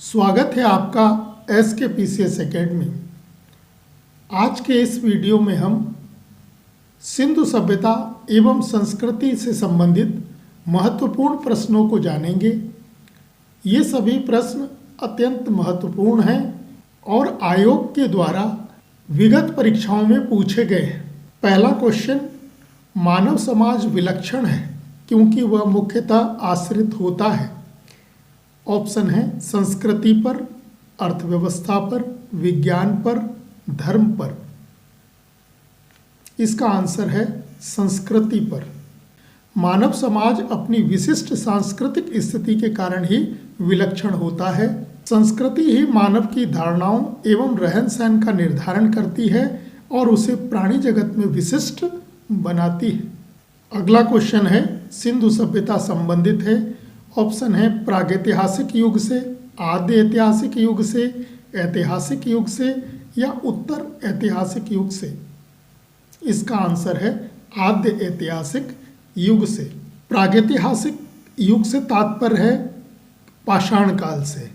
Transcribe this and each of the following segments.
स्वागत है आपका SKPCS एकेडमी। आज के इस वीडियो में हम सिंधु सभ्यता एवं संस्कृति से संबंधित महत्वपूर्ण प्रश्नों को जानेंगे। ये सभी प्रश्न अत्यंत महत्वपूर्ण हैं और आयोग के द्वारा विगत परीक्षाओं में पूछे गए हैं। पहला क्वेश्चन, मानव समाज विलक्षण है क्योंकि वह मुख्यतः आश्रित होता है। ऑप्शन है संस्कृति पर, अर्थव्यवस्था पर, विज्ञान पर, धर्म पर। इसका आंसर है संस्कृति पर। मानव समाज अपनी विशिष्ट सांस्कृतिक स्थिति के कारण ही विलक्षण होता है। संस्कृति ही मानव की धारणाओं एवं रहन सहन का निर्धारण करती है और उसे प्राणी जगत में विशिष्ट बनाती है। अगला क्वेश्चन है, सिंधु सभ्यता संबंधित है। ऑप्शन है प्रागैतिहासिक युग से, आद्य ऐतिहासिक युग से, ऐतिहासिक युग से या उत्तर ऐतिहासिक युग से। इसका आंसर है आद्य ऐतिहासिक युग से। प्रागैतिहासिक युग से तात्पर्य है पाषाण काल से।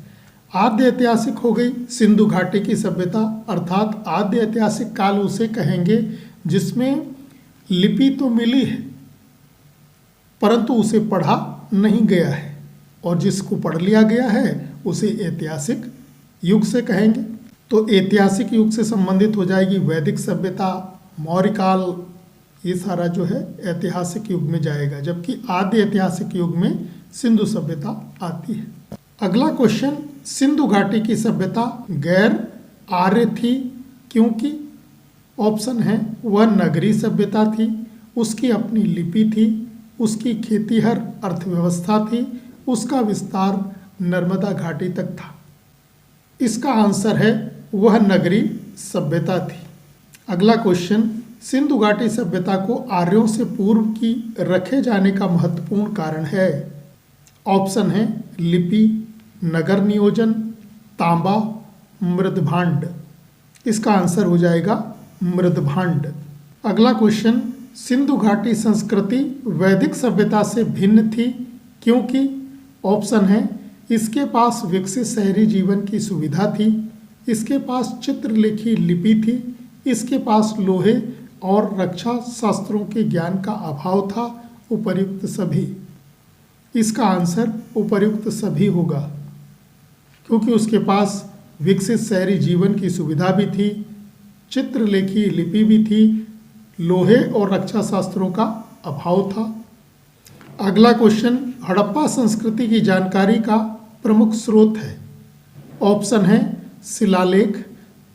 आद्य ऐतिहासिक हो गई सिंधु घाटी की सभ्यता, अर्थात आद्य ऐतिहासिक काल उसे कहेंगे जिसमें लिपि तो मिली है परंतु उसे पढ़ा नहीं गया है, और जिसको पढ़ लिया गया है उसे ऐतिहासिक युग से कहेंगे। तो ऐतिहासिक युग से संबंधित हो जाएगी वैदिक सभ्यता, मौर्य काल, ये सारा जो है ऐतिहासिक युग में जाएगा, जबकि आद्य ऐतिहासिक युग में सिंधु सभ्यता आती है। अगला क्वेश्चन, सिंधु घाटी की सभ्यता गैर आर्य थी क्योंकि। ऑप्शन है वह नगरीय सभ्यता थी, उसकी अपनी लिपि थी, उसकी खेतीहर अर्थव्यवस्था थी, उसका विस्तार नर्मदा घाटी तक था। इसका आंसर है वह नगरीय सभ्यता थी। अगला क्वेश्चन, सिंधु घाटी सभ्यता को आर्यों से पूर्व की रखे जाने का महत्वपूर्ण कारण है। ऑप्शन है लिपि, नगर नियोजन, तांबा, मृदभांड। इसका आंसर हो जाएगा मृदभांड। अगला क्वेश्चन, सिंधु घाटी संस्कृति वैदिक सभ्यता से भिन्न थी क्योंकि। ऑप्शन है इसके पास विकसित शहरी जीवन की सुविधा थी, इसके पास चित्रलेखी लिपि थी, इसके पास लोहे और रक्षा शास्त्रों के ज्ञान का अभाव था, उपर्युक्त सभी। इसका आंसर उपर्युक्त सभी होगा क्योंकि उसके पास विकसित शहरी जीवन की सुविधा भी थी, चित्रलेखी लिपि भी थी, लोहे और रक्षा शास्त्रों का अभाव था। अगला क्वेश्चन, हड़प्पा संस्कृति की जानकारी का प्रमुख स्रोत है। ऑप्शन है शिलालेख,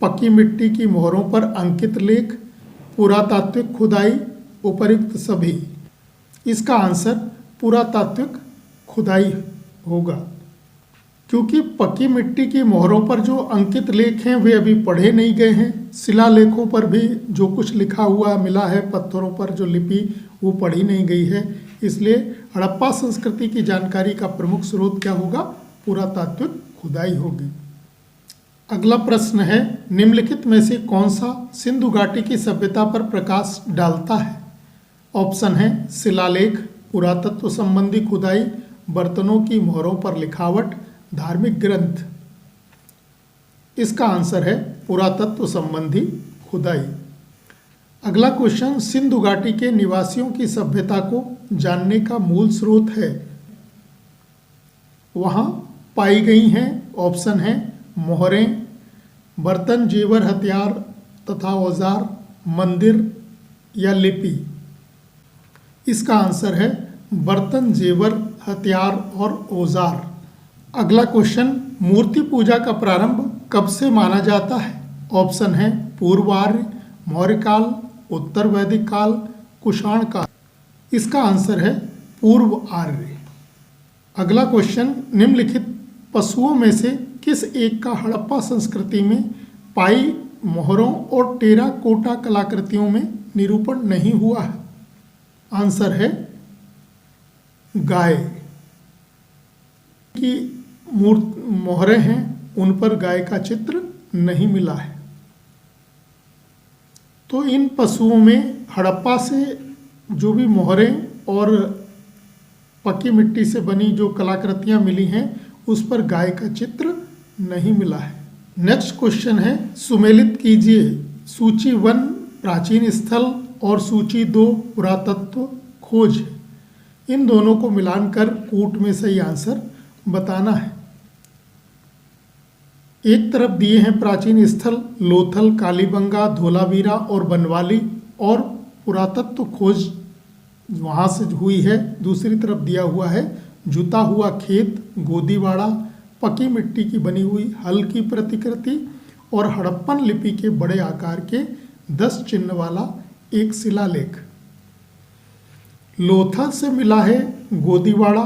पक्की मिट्टी की मोहरों पर अंकित लेख, पुरातात्विक खुदाई, उपर्युक्त सभी। इसका आंसर पुरातात्विक खुदाई होगा क्योंकि पक्की मिट्टी की मोहरों पर जो अंकित लेख हैं वे अभी पढ़े नहीं गए हैं। शिलालेखों पर भी जो कुछ लिखा हुआ मिला है, पत्थरों पर जो लिपि, वो पढ़ी नहीं गई है। इसलिए हड़प्पा संस्कृति की जानकारी का प्रमुख स्रोत क्या होगा? पुरातात्विक खुदाई होगी। अगला प्रश्न है, निम्नलिखित में से कौन सा सिंधु घाटी की सभ्यता पर प्रकाश डालता है? ऑप्शन है शिलालेख, पुरातत्व संबंधी खुदाई, बर्तनों की मोहरों पर लिखावट, धार्मिक ग्रंथ। इसका आंसर है पुरातत्व संबंधी खुदाई। अगला क्वेश्चन, सिंधु घाटी के निवासियों की सभ्यता को जानने का मूल स्रोत है। वहां पाई गई हैं, ऑप्शन है मोहरें, बर्तन, जेवर, हथियार तथा औजार, मंदिर या लिपि। इसका आंसर है बर्तन, जेवर, हथियार और औजार। अगला क्वेश्चन, मूर्ति पूजा का प्रारंभ कब से माना जाता है? ऑप्शन है पूर्व आर्य, मौर्य काल, उत्तर वैदिक काल, कुषाण काल। इसका आंसर है पूर्व आर्य। अगला क्वेश्चन, निम्नलिखित पशुओं में से किस एक का हड़प्पा संस्कृति में पाई मोहरों और टेराकोटा कलाकृतियों में निरूपण नहीं हुआ है? आंसर है गाय की मोहरें हैं, उन पर गाय का चित्र नहीं मिला है। तो इन पशुओं में हड़प्पा से जो भी मोहरें और पक्की मिट्टी से बनी जो कलाकृतियां मिली हैं उस पर गाय का चित्र नहीं मिला है। नेक्स्ट क्वेश्चन है, सुमेलित कीजिए सूची 1 प्राचीन स्थल और सूची 2 पुरातत्व खोज। इन दोनों को मिलाकर कूट में सही आंसर बताना है। एक तरफ दिए हैं प्राचीन स्थल लोथल, कालीबंगा, धोलावीरा और बनवाली और पुरातत्व खोज वहाँ से हुई है। दूसरी तरफ दिया हुआ है जुता हुआ खेत, गोदीवाड़ा, पकी मिट्टी की बनी हुई हल की प्रतिकृति और हड़प्पन लिपि के बड़े आकार के 10 चिन्ह वाला एक शिलालेख। लोथल से मिला है गोदीवाड़ा,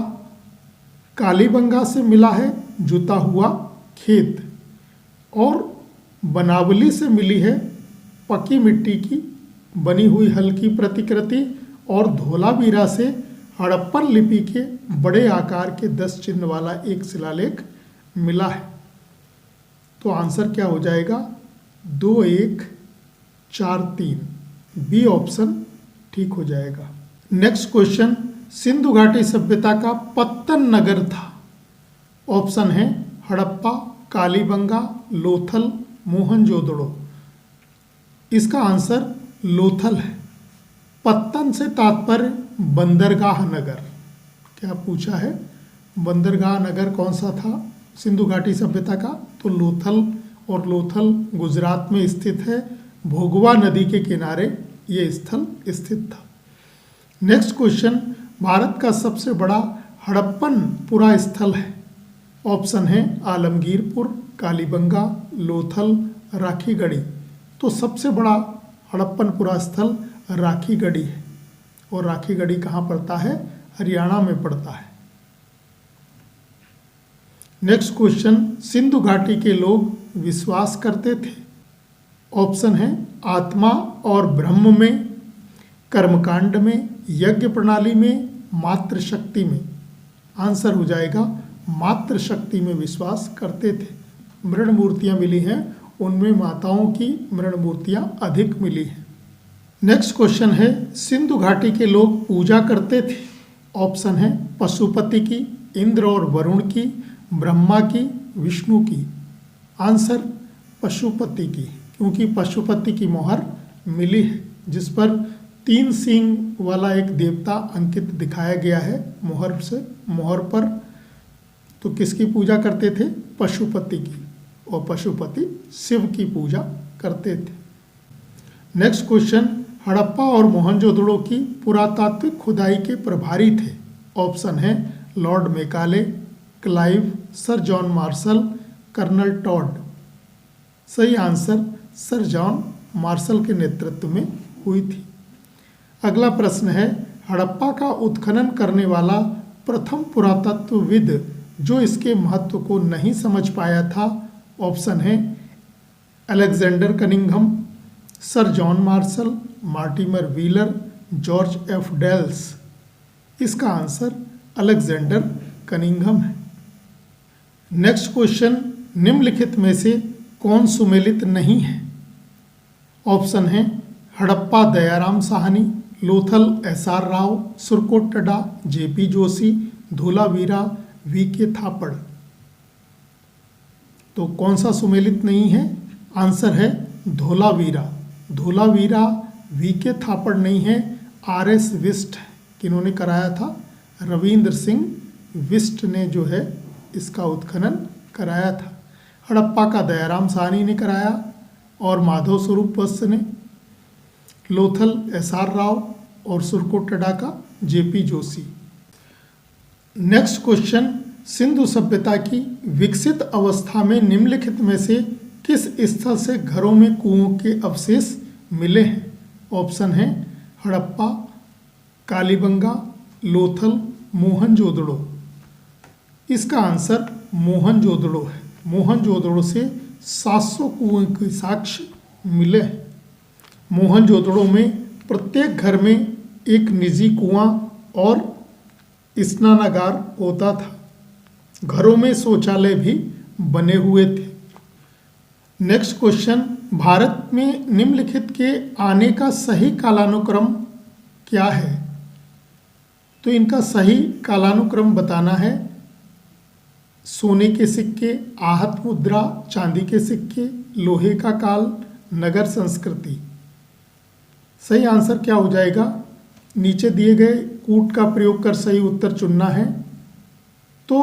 कालीबंगा से मिला है जुता हुआ खेत और बनावली से मिली है पकी मिट्टी की बनी हुई हल की प्रतिकृति और धोलावीरा से हड़प्पन लिपि के बड़े आकार के 10 चिन्ह वाला एक शिलालेख मिला है। तो आंसर क्या हो जाएगा? 2, 1, 4, 3 बी ऑप्शन ठीक हो जाएगा। नेक्स्ट क्वेश्चन, सिंधु घाटी सभ्यता का पत्तन नगर था। ऑप्शन है हड़प्पा, कालीबंगा, लोथल, मोहनजोदड़ो। इसका आंसर लोथल है। पत्तन से तात्पर्य बंदरगाह नगर। क्या पूछा है? बंदरगाह नगर कौन सा था सिंधु घाटी सभ्यता का? तो लोथल, और लोथल गुजरात में स्थित है। भोगवा नदी के किनारे ये स्थल स्थित था। नेक्स्ट क्वेश्चन, भारत का सबसे बड़ा हड़प्पन पुरा स्थल है। ऑप्शन है आलमगीरपुर, कालीबंगा, लोथल, राखीगढ़ी। तो सबसे बड़ा हड़प्पन पुरा स्थल राखीगढ़ी है और राखीगढ़ी कहाँ पड़ता है? हरियाणा में पड़ता है। नेक्स्ट क्वेश्चन, सिंधु घाटी के लोग विश्वास करते थे। ऑप्शन है आत्मा और ब्रह्म में, कर्मकांड में, यज्ञ प्रणाली में, मातृशक्ति में। आंसर हो जाएगा मातृ शक्ति में विश्वास करते थे। मृण मूर्तियां मिली हैं, उनमें माताओं की मृण मूर्तियां अधिक मिली हैं। नेक्स्ट क्वेश्चन है, सिंधु घाटी के लोग पूजा करते थे। ऑप्शन है पशुपति की, इंद्र और वरुण की, ब्रह्मा की, विष्णु की। आंसर पशुपति की, क्योंकि पशुपति की मोहर मिली है जिस पर 3 सींग वाला एक देवता अंकित दिखाया गया है मोहर पर। तो किसकी पूजा करते थे? पशुपति की, और पशुपति शिव की पूजा करते थे। नेक्स्ट क्वेश्चन, हड़प्पा और मोहनजोदड़ो की पुरातात्विक खुदाई के प्रभारी थे। ऑप्शन है Lord Macaulay, Clive, Sir John Marshall, colonel Tod. सही आंसर सर जॉन मार्शल के नेतृत्व में हुई थी। अगला प्रश्न है, हड़प्पा का उत्खनन करने वाला प्रथम पुरातत्वविद जो इसके महत्व को नहीं समझ पाया था। ऑप्शन है Alexander Cunningham, sir John Marshall, Mortimer Wheeler, George F Dales. इसका आंसर अलेक्जेंडर कनिंघम है। नेक्स्ट क्वेश्चन, निम्नलिखित में से कौन सुमेलित नहीं है? ऑप्शन है Harappa Dayaram Sahni, Lothal S R. Rao, Surkotada J P. Joshi, Dholavira V K. Thapar. तो कौन सा सुमेलित नहीं है? आंसर है धोलावीरा। धोलावीरा वी.के. थापड़ नहीं है, आर.एस. विस्ट है। किन्होंने कराया था? रविंद्र सिंह विस्ट ने जो है इसका उत्खनन कराया था। हड़प्पा का दयाराम साहनी ने कराया और माधव स्वरूप वत्स ने, लोथल एस.आर. राव और सुरकोटडा का जे.पी. जोशी। नेक्स्ट क्वेश्चन, सिंधु सभ्यता की विकसित अवस्था में निम्नलिखित में से किस स्थल से घरों में कुओं के अवशेष मिले हैं? ऑप्शन है हड़प्पा, कालीबंगा, लोथल, मोहनजोदड़ो। इसका आंसर मोहनजोदड़ो है। मोहनजोदड़ो से 700 कुओं के साक्ष्य मिले हैं। मोहनजोदड़ो में प्रत्येक घर में एक निजी कुआं और स्नानागार होता था। घरों में शौचालय भी बने हुए थे। नेक्स्ट क्वेश्चन, भारत में निम्नलिखित के आने का सही कालानुक्रम क्या है? तो इनका सही कालानुक्रम बताना है। सोने के सिक्के, आहत मुद्रा, चांदी के सिक्के, लोहे का काल, नगर संस्कृति। सही आंसर क्या हो जाएगा? नीचे दिए गए कूट का प्रयोग कर सही उत्तर चुनना है। तो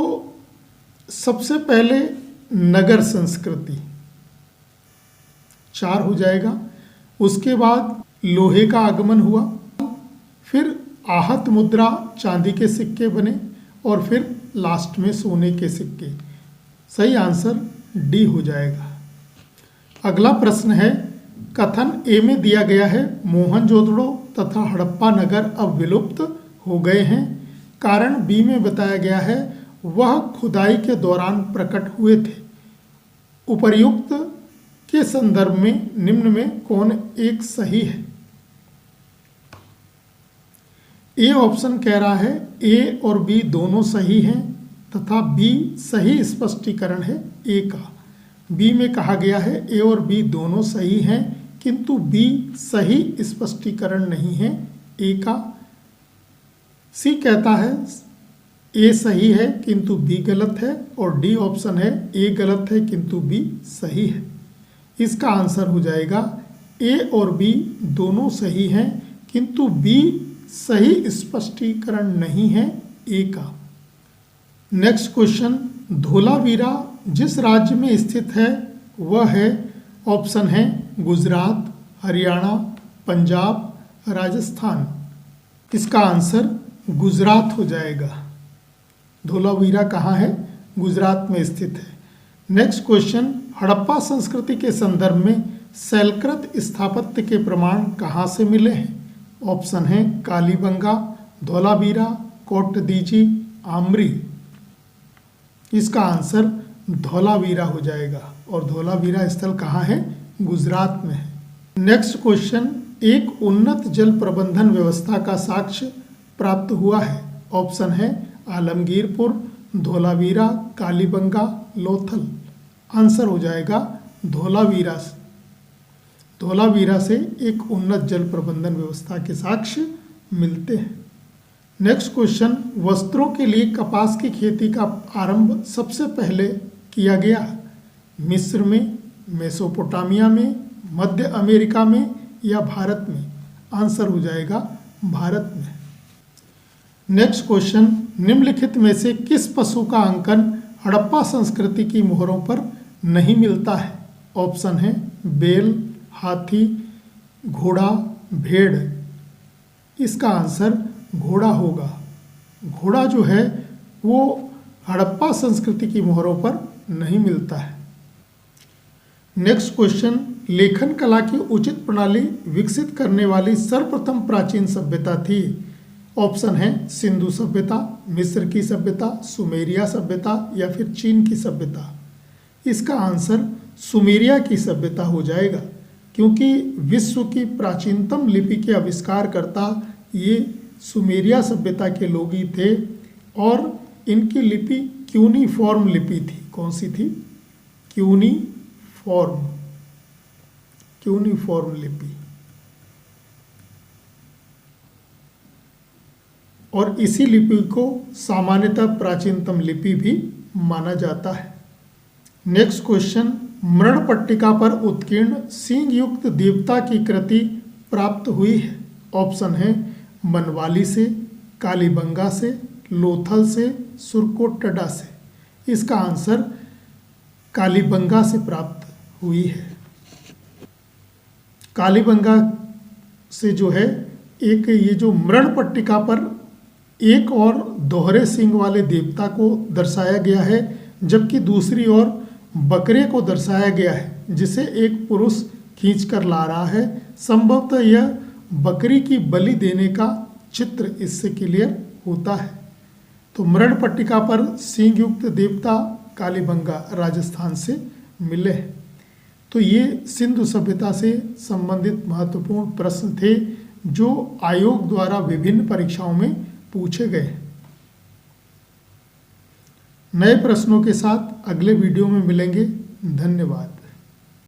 सबसे पहले नगर संस्कृति 4 हो जाएगा। उसके बाद लोहे का आगमन हुआ, फिर आहत मुद्रा, चांदी के सिक्के बने, और फिर लास्ट में सोने के सिक्के। सही आंसर डी हो जाएगा। अगला प्रश्न है, कथन ए में दिया गया है मोहनजोदड़ो तथा हड़प्पा नगर अब विलुप्त हो गए हैं। कारण बी में बताया गया है वह खुदाई के दौरान प्रकट हुए थे। उपर्युक्त के संदर्भ में निम्न में कौन एक सही है? ए ऑप्शन कह रहा है ए और बी दोनों सही हैं तथा बी सही स्पष्टीकरण है ए का। बी में कहा गया है ए और बी दोनों सही हैं किंतु बी सही स्पष्टीकरण नहीं है ए का। सी कहता है ए सही है किंतु बी गलत है, और डी ऑप्शन है ए गलत है किंतु बी सही है। इसका आंसर हो जाएगा ए और बी दोनों सही हैं किंतु बी सही स्पष्टीकरण नहीं है ए का। नेक्स्ट क्वेश्चन, धोलावीरा जिस राज्य में स्थित है वह है, ऑप्शन है गुजरात, हरियाणा, पंजाब, राजस्थान। इसका आंसर गुजरात हो जाएगा। धोलावीरा कहाँ है? गुजरात में स्थित है। नेक्स्ट क्वेश्चन, हड़प्पा संस्कृति के संदर्भ में शैलकृत स्थापत्य के प्रमाण कहाँ से मिले हैं? ऑप्शन है कालीबंगा, धोलावीरा, कोटदीजी, आमरी। इसका आंसर धोलावीरा हो जाएगा, और धोलावीरा स्थल कहाँ है? गुजरात में है। नेक्स्ट क्वेश्चन, एक उन्नत जल प्रबंधन व्यवस्था का साक्ष्य प्राप्त हुआ है। ऑप्शन है आलमगीरपुर, धोलावीरा, कालीबंगा, लोथल। आंसर हो जाएगा धोलावीरा। धोलावीरा से एक उन्नत जल प्रबंधन व्यवस्था के साक्ष्य मिलते हैं। नेक्स्ट क्वेश्चन, वस्त्रों के लिए कपास की खेती का आरंभ सबसे पहले किया गया मिस्र में, मेसोपोटामिया में, मध्य अमेरिका में या भारत में? आंसर हो जाएगा भारत में। नेक्स्ट क्वेश्चन, निम्नलिखित में से किस पशु का अंकन हड़प्पा संस्कृति की मोहरों पर नहीं मिलता है? ऑप्शन है बैल, हाथी, घोड़ा, भेड़। इसका आंसर घोड़ा होगा। घोड़ा जो है वो हड़प्पा संस्कृति की मोहरों पर नहीं मिलता है। नेक्स्ट क्वेश्चन, लेखन कला की उचित प्रणाली विकसित करने वाली सर्वप्रथम प्राचीन सभ्यता थी। ऑप्शन है सिंधु सभ्यता, मिस्र की सभ्यता, सुमेरिया सभ्यता या फिर चीन की सभ्यता। इसका आंसर सुमेरिया की सभ्यता हो जाएगा, क्योंकि विश्व की प्राचीनतम लिपि के आविष्कारकर्ता ये सुमेरिया सभ्यता के लोग ही थे, और इनकी लिपि क्यूनीफॉर्म लिपि थी। कौन सी थी? क्यूनीफॉर्म लिपि। और इसी लिपि को सामान्यतः प्राचीनतम लिपि भी माना जाता है। नेक्स्ट क्वेश्चन, मृण पट्टिका पर उत्कीर्ण सींग युक्त देवता की कृति प्राप्त हुई है। ऑप्शन है मनवाली से, कालीबंगा से, लोथल से, सुरकोटडा से। इसका आंसर कालीबंगा से प्राप्त हुई है। कालीबंगा से जो है एक ये जो मृण पट्टिका पर एक और दोहरे सींग वाले देवता को दर्शाया गया है, जबकि दूसरी ओर बकरे को दर्शाया गया है जिसे एक पुरुष खींच कर ला रहा है। संभवतः यह बकरी की बलि देने का चित्र इससे क्लियर होता है। तो मृण पट्टिका पर सींग युक्त देवता कालीबंगा राजस्थान से मिले हैं। तो ये सिंधु सभ्यता से संबंधित महत्वपूर्ण प्रश्न थे जो आयोग द्वारा विभिन्न परीक्षाओं में पूछे गए। नए प्रश्नों के साथ अगले वीडियो में मिलेंगे। धन्यवाद।